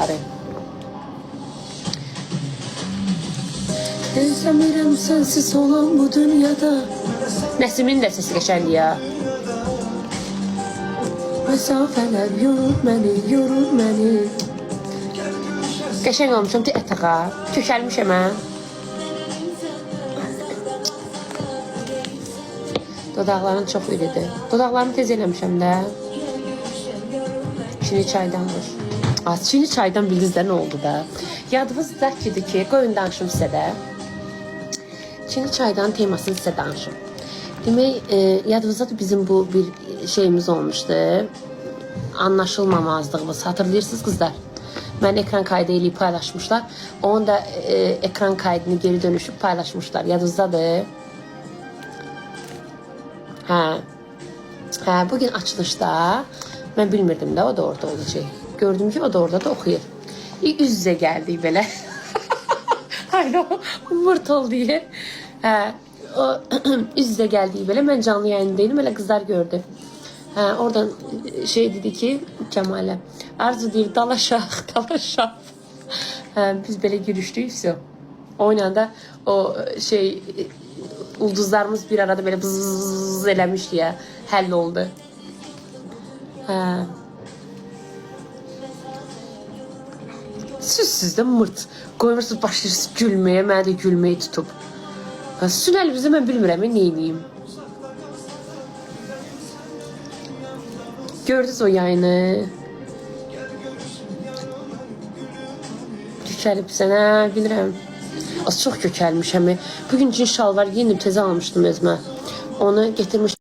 qızları. Özləmirəm sənsiz olan bu dünyada. Nəsimin də səsi qəşəngdir ya. Məsafələr yorur məni. Qəşəng olmuşam, ətəqa. Kökəlmişəm mən. Dodaqlarım çox iridir. Dodaqlarımı tez eləmişəm də. Çini çaydanmış. Çini çaydan bildiniz də nə oldu da? Yadınızda ki, qoyun danışım sizə də. Çini çaydan temasını sizə danışım. Demək, yadınızda da bizim bu bir şeyimiz olmuşdu. Anlaşılmamazlığımız. Hatırlayırsınız kızlar? Mən ekran kaydı eləyib paylaşmışlar. Onun da ekran kaydını geri dönüşüb paylaşmışlar. Yadınızdadır? Bugün açılışda mən bilmirdim də o da orada olacaq. Gördüm ki o da orada da oxuyur. Üz-üzə gəldik belə. Hayır, mırt oldu yer. O üz-üzə gəldik belə. Mən canlı yayındaydım, elə qızlar gördü. Oradan şey dedi ki Cəmalə, Arzu deyir dalaşaq. Biz belə gülüşdük, oynanda o şey ulduzlarımız bir arada böyle bızz eləmişdi ya, həll oldu. Siz də mırt qoymursuz, başlayırsınız gülməyə, mənə də gülməyi tutub. Sizin əlinizdə mən bilmirəm, nə edeyim. Gördünüz o yayını. Kökəlib sənə, bilirəm. Az çox kökəlmişəm. Bugün cin şalvar giyindim, təzə almışdım özümə. Onu getirmişdim.